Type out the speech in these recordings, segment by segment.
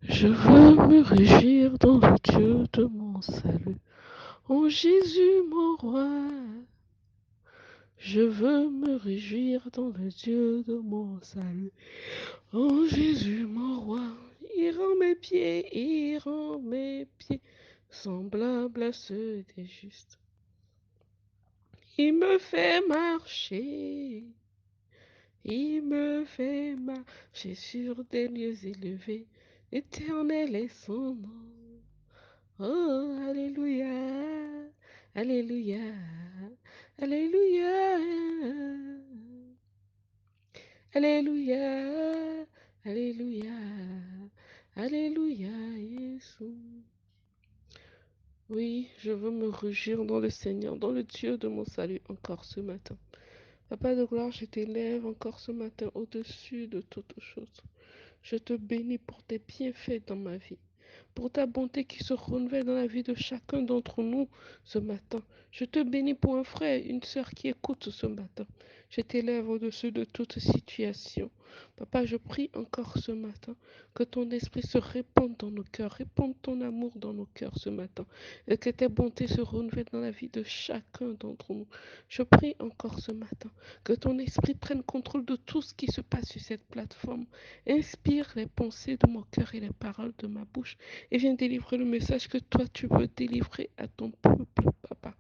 Je veux me réjouir dans le Dieu de mon salut. En Jésus mon roi, je veux me réjouir dans le Dieu de mon salut. En Jésus mon roi, il rend mes pieds semblables à ceux des justes. Il me fait marcher, il me fait marcher sur des lieux élevés. Éternel est son nom. Oh, Alléluia, Alléluia, Alléluia, Alléluia, Alléluia, Alléluia, Jésus. Oui, je veux me réjouir dans le Seigneur, dans le Dieu de mon salut encore ce matin. Papa de gloire, je t'élève encore ce matin au-dessus de toutes choses. Je te bénis pour tes bienfaits dans ma vie, pour ta bonté qui se renouvelle dans la vie de chacun d'entre nous ce matin. Je te bénis pour un frère, une sœur qui écoute ce matin. Je t'élève au-dessus de toute situation. Papa, je prie encore ce matin que ton esprit se répande dans nos cœurs, répande ton amour dans nos cœurs ce matin, et que tes bontés se renouvellent dans la vie de chacun d'entre nous. Je prie encore ce matin que ton esprit prenne contrôle de tout ce qui se passe sur cette plateforme. Inspire les pensées de mon cœur et les paroles de ma bouche et viens délivrer le message que toi tu veux délivrer à ton peuple, papa.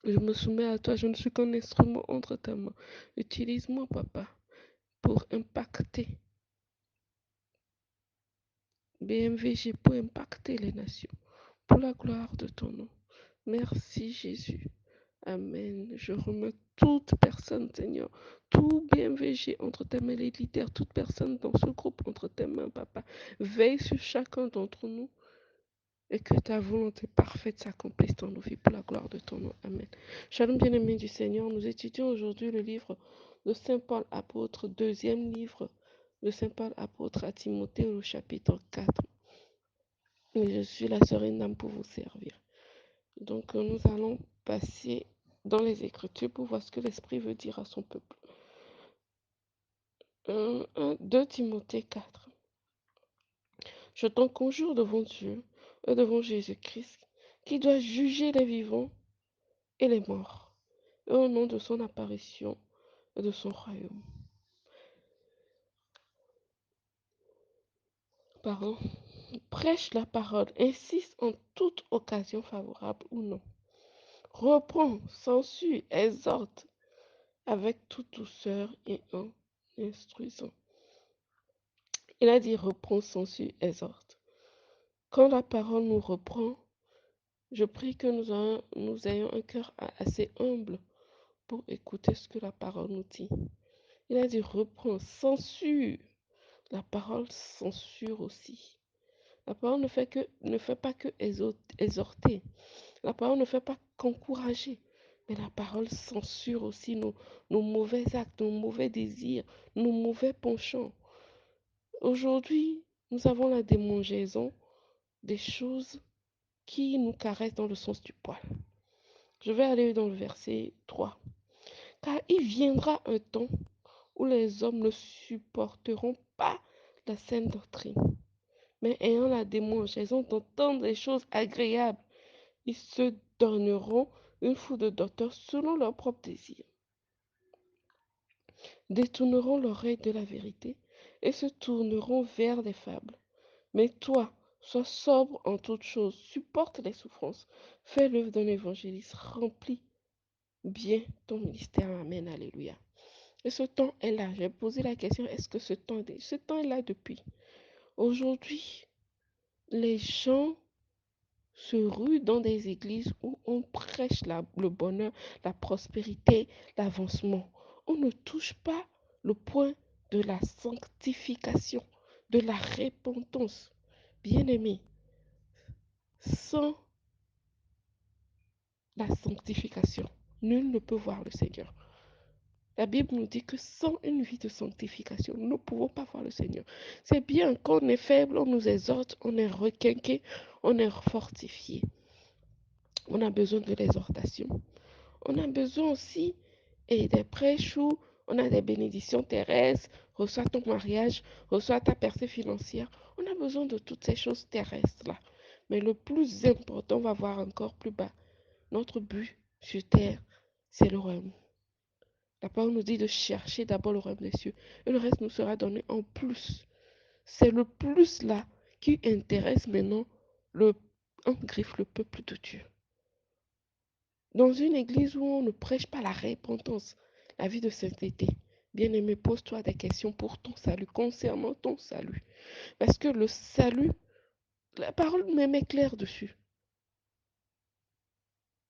Je me soumets à toi, je ne suis qu'un instrument entre ta main. Utilise-moi, papa, pour impacter BMVG, pour impacter les nations, pour la gloire de ton nom. Merci Jésus. Amen. Je remets toute personne, Seigneur, tout BMVG entre tes mains, les leaders, toute personne dans ce groupe entre tes mains, papa. Veille sur chacun d'entre nous et que ta volonté parfaite s'accomplisse dans nos vies pour la gloire de ton nom. Amen. Shalom bien-aimés du Seigneur, nous étudions aujourd'hui le livre de Saint Paul apôtre, deuxième livre de Saint Paul apôtre à Timothée au chapitre 4. Et je suis la sœur Enam pour vous servir. Donc nous allons passer dans les Écritures pour voir ce que l'Esprit veut dire à son peuple. 2 Timothée 4. Je t'en conjure devant Dieu et devant Jésus-Christ, qui doit juger les vivants et les morts, et au nom de son apparition et de son royaume. Pardon. Prêche la parole, insiste en toute occasion favorable ou non. Reprends, censure, exhorte avec toute douceur et en instruisant. Il a dit reprends, censure, exhorte. Quand la parole nous reprend, je prie que nous ayons un cœur assez humble pour écouter ce que la parole nous dit. Il a dit reprends, censure. La parole censure aussi. La parole ne fait pas que exhorter. La parole ne fait pas qu'encourager. Mais la parole censure aussi nos mauvais actes, nos mauvais désirs, nos mauvais penchants. Aujourd'hui, nous avons la démangeaison des choses qui nous caressent dans le sens du poil. Je vais aller dans le verset 3. Car il viendra un temps où les hommes ne supporteront pas la saine doctrine, mais ayant la démangeaison d'entendre des choses agréables, ils se donneront une foule de docteurs selon leur propre désir, détourneront l'oreille de la vérité et se tourneront vers des fables. Mais toi, sois sobre en toutes choses, supporte les souffrances, fais l'œuvre d'un évangéliste, remplis bien ton ministère. Amen, alléluia. Et ce temps est là. J'ai posé la question, est-ce que ce temps est là depuis? Aujourd'hui, les gens se ruent dans des églises où on prêche le bonheur, la prospérité, l'avancement. On ne touche pas le point de la sanctification, de la repentance. Bien-aimé, sans la sanctification, nul ne peut voir le Seigneur. La Bible nous dit que sans une vie de sanctification, nous ne pouvons pas voir le Seigneur. C'est bien, quand on est faible, on nous exhorte, on est requinqué, on est fortifié. On a besoin de l'exhortation. On a besoin aussi des prêches où On a des bénédictions terrestres, reçois ton mariage, reçois ta percée financière. On a besoin de toutes ces choses terrestres-là. Mais le plus important, on va voir encore plus bas. Notre but sur terre, c'est le royaume. La parole nous dit de chercher d'abord le royaume des cieux. Et le reste nous sera donné en plus. C'est le plus là qui intéresse maintenant en griffe le peuple de Dieu. Dans une église où on ne prêche pas la repentance, la vie de sainteté, bien-aimé, pose-toi des questions pour ton salut, concernant ton salut. Parce que le salut, la parole même est claire dessus.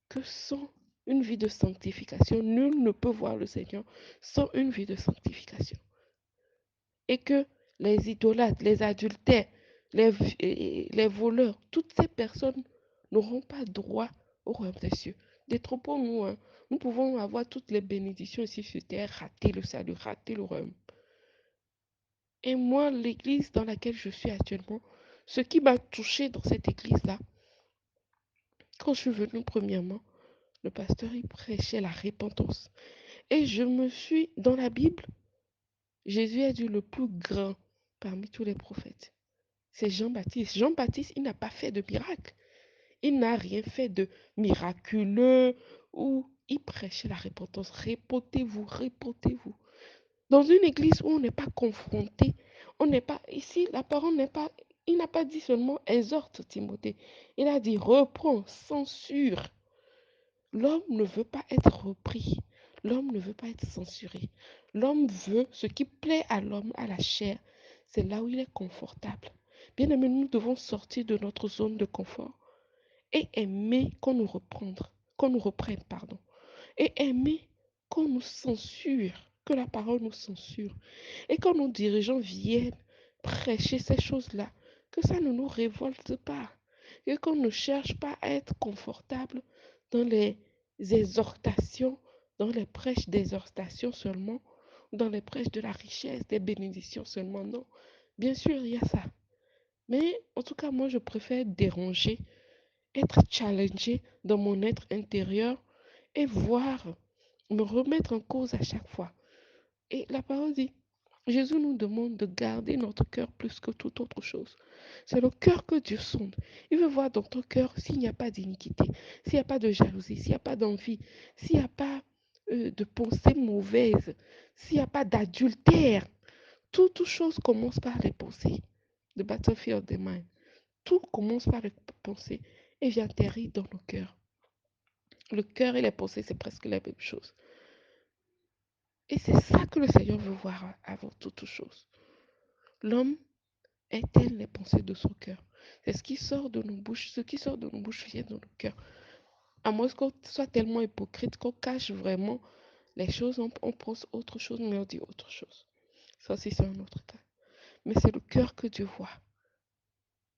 Que sans une vie de sanctification, nul ne peut voir le Seigneur sans une vie de sanctification. Et que les idolâtres, les adultères, les voleurs, toutes ces personnes n'auront pas droit au royaume des cieux. Détrompons-nous, hein. Nous pouvons avoir toutes les bénédictions ici sur terre, rater le salut, rater le royaume. Et moi, l'église dans laquelle je suis actuellement, ce qui m'a touché dans cette église-là, quand je suis venue premièrement, le pasteur, il prêchait la repentance. Et je me suis, dans la Bible, Jésus est dit le plus grand parmi tous les prophètes. C'est Jean-Baptiste. Jean-Baptiste, il n'a pas fait de miracle. Il n'a rien fait de miraculeux où il prêchait la repentance. Répotez-vous, répotez-vous. Dans une église où on n'est pas confronté, on n'est pas, ici, la parole n'est pas, il n'a pas dit seulement exhorte Timothée. Il a dit reprends, censure. L'homme ne veut pas être repris. L'homme ne veut pas être censuré. L'homme veut ce qui plaît à l'homme, à la chair. C'est là où il est confortable. Bien aimé, nous devons sortir de notre zone de confort et aimer qu'on nous reprenne, pardon, et aimer qu'on nous censure, que la parole nous censure, et quand nos dirigeants viennent prêcher ces choses-là, que ça ne nous révolte pas, et qu'on ne cherche pas à être confortable dans les exhortations, dans les prêches d'exhortation seulement, ou dans les prêches de la richesse, des bénédictions seulement, non. Bien sûr, il y a ça. Mais en tout cas, moi, je préfère déranger, être challengé dans mon être intérieur et voir, me remettre en cause à chaque fois. Et la parole dit, Jésus nous demande de garder notre cœur plus que toute autre chose. C'est le cœur que Dieu sonde. Il veut voir dans ton cœur s'il n'y a pas d'iniquité, s'il n'y a pas de jalousie, s'il n'y a pas d'envie, s'il n'y a pas de pensées mauvaises, s'il n'y a pas d'adultère. Toute chose commence par les pensées. The battlefield of the mind. Tout commence par les pensées et vient atterrir dans nos cœurs. Le cœur et les pensées, c'est presque la même chose. Et c'est ça que le Seigneur veut voir avant toute chose. L'homme est-elle les pensées de son cœur? C'est ce qui sort de nos bouches. Ce qui sort de nos bouches vient dans le cœur. À moins qu'on soit tellement hypocrite qu'on cache vraiment les choses, on pense autre chose, mais on dit autre chose. Ça aussi, c'est un autre cas. Mais c'est le cœur que Dieu voit.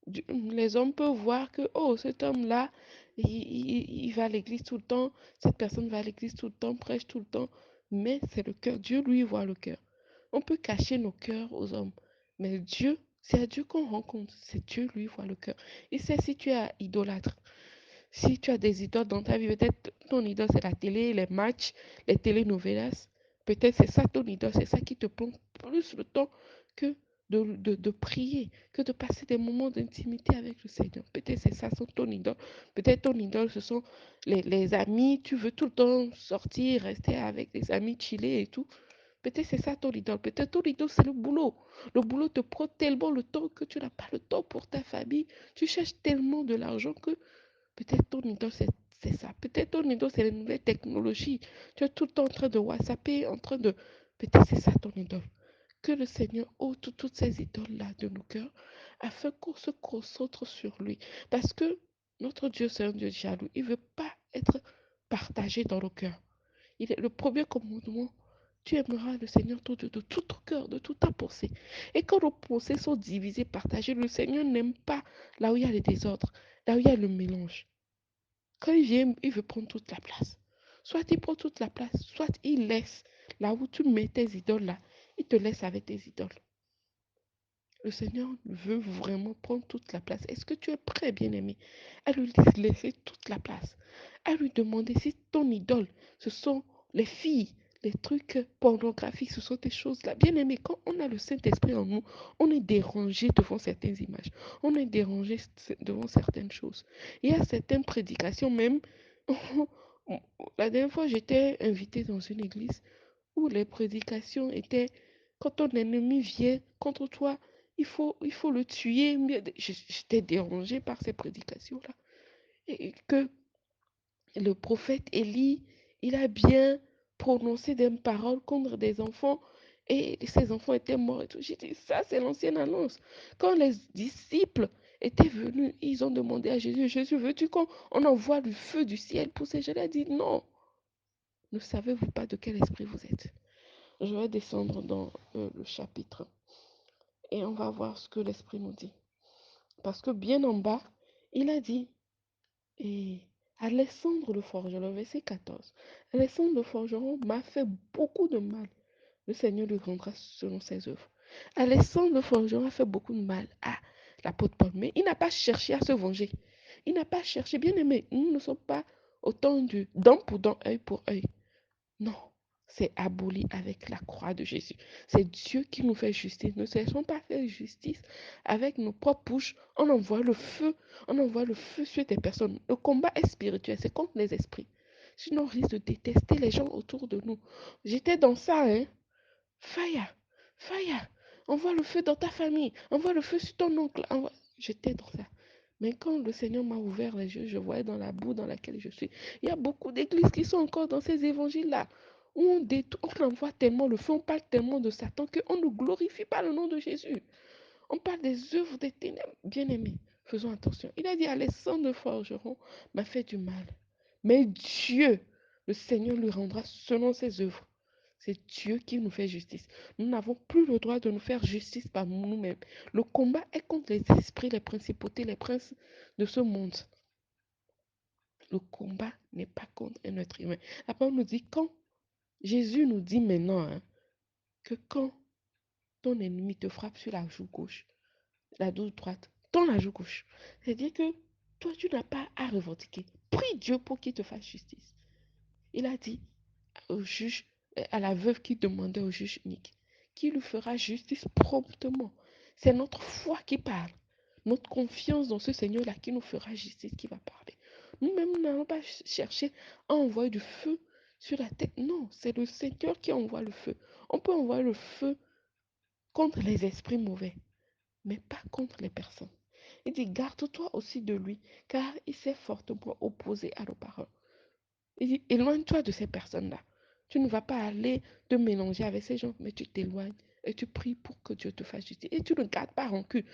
Les hommes peuvent voir que, oh, cet homme-là, il va à l'église tout le temps, cette personne va à l'église tout le temps, prêche tout le temps, mais c'est le cœur. Dieu, lui, voit le cœur. On peut cacher nos cœurs aux hommes, mais Dieu, c'est à Dieu qu'on rencontre. C'est Dieu, lui, voit le cœur. Il sait si tu es idolâtre, si tu as des idoles dans ta vie, peut-être ton idole, c'est la télé, les matchs, les télénovelas. Peut-être c'est ça ton idole, c'est ça qui te prend plus le temps que de prier, que de passer des moments d'intimité avec le Seigneur. Peut-être c'est ça ton idole. Peut-être ton idole, ce sont les amis. Tu veux tout le temps sortir, rester avec les amis, chiller et tout. Peut-être c'est ça ton idole. Peut-être ton idole, c'est le boulot. Le boulot te prend tellement le temps que tu n'as pas le temps pour ta famille. Tu cherches tellement de l'argent que peut-être ton idole, c'est ça. Peut-être ton idole, c'est les nouvelles technologies. Tu es tout le temps en train de WhatsApper, en train de... Peut-être c'est ça ton idole. Que le Seigneur ôte toutes ces idoles-là de nos cœurs afin qu'on se concentre sur lui. Parce que notre Dieu, c'est un Dieu jaloux. Il ne veut pas être partagé dans nos cœurs. Il est le premier commandement. Tu aimeras le Seigneur ton Dieu de tout ton cœur, de toute ta pensée. Et quand nos pensées sont divisées, partagées, le Seigneur n'aime pas là où il y a les désordres, là où il y a le mélange. Quand il vient, il veut prendre toute la place. Soit il prend toute la place, soit il laisse là où tu mets tes idoles là, il te laisse avec tes idoles. Le Seigneur veut vraiment prendre toute la place. Est-ce que tu es prêt, bien-aimé, à lui laisser toute la place? À lui demander si ton idole, ce sont les filles, les trucs pornographiques, ce sont des choses-là. Bien aimé, quand on a le Saint-Esprit en nous, on est dérangé devant certaines images. On est dérangé devant certaines choses. Il y a certaines prédications même. La dernière fois, j'étais invitée dans une église où les prédications étaient, quand ton ennemi vient contre toi, il faut le tuer. J'étais dérangée par ces prédications-là. Et que le prophète Élie, il a bien prononcé des paroles contre des enfants et ces enfants étaient morts et tout. J'ai dit, ça c'est l'ancienne annonce. Quand les disciples étaient venus, ils ont demandé à Jésus, Jésus, veux-tu qu'on envoie le feu du ciel pour ces gens? Il a dit, non, ne savez-vous pas de quel esprit vous êtes? Je vais descendre dans le chapitre et on va voir ce que l'esprit nous dit. Parce que bien en bas, il a dit, et Alexandre le forgeron, verset 14. Alexandre le forgeron m'a fait beaucoup de mal. Le Seigneur lui rendra selon ses œuvres. Alexandre le forgeron a fait beaucoup de mal à l'apôtre Paul, mais il n'a pas cherché à se venger. Il n'a pas cherché, bien aimé, nous ne sommes pas au temps du dent pour dent, œil pour œil. Non, c'est aboli avec la croix de Jésus. C'est Dieu qui nous fait justice. Ne cherchons pas à faire justice avec nos propres bouches. On envoie le feu sur des personnes. Le combat est spirituel, c'est contre les esprits. Sinon, on risque de détester les gens autour de nous. J'étais dans ça, hein. Fire, fire. Envoie le feu dans ta famille. Envoie le feu sur ton oncle. J'étais dans ça. Mais quand le Seigneur m'a ouvert les yeux, je voyais dans la boue dans laquelle je suis. Il y a beaucoup d'églises qui sont encore dans ces évangiles-là, où on envoie tellement le feu, on parle tellement de Satan qu'on ne glorifie pas le nom de Jésus. On parle des œuvres des ténèbres. Bien-aimés, faisons attention. Il a dit, Alexandre de Forgeron m'a fait du mal. Mais Dieu, le Seigneur lui rendra selon ses œuvres. C'est Dieu qui nous fait justice. Nous n'avons plus le droit de nous faire justice par nous-mêmes. Le combat est contre les esprits, les principautés, les princes de ce monde. Le combat n'est pas contre un être humain. Après, on nous dit quand Jésus nous dit maintenant que quand ton ennemi te frappe sur la joue gauche, la joue droite, dans la joue gauche, c'est-à-dire que toi, tu n'as pas à revendiquer. Prie Dieu pour qu'il te fasse justice. Il a dit au juge, à la veuve qui demandait au juge unique, qui lui fera justice promptement. C'est notre foi qui parle, notre confiance dans ce Seigneur-là qui nous fera justice qui va parler. Nous-mêmes, nous n'allons pas chercher à envoyer du feu sur la tête. Non, c'est le Seigneur qui envoie le feu. On peut envoyer le feu contre les esprits mauvais, mais pas contre les personnes. Il dit, garde-toi aussi de lui, car il s'est fortement opposé à nos paroles. Il dit, éloigne-toi de ces personnes-là. Tu ne vas pas aller te mélanger avec ces gens, mais tu t'éloignes et tu pries pour que Dieu te fasse justice. Et tu ne gardes pas rancune.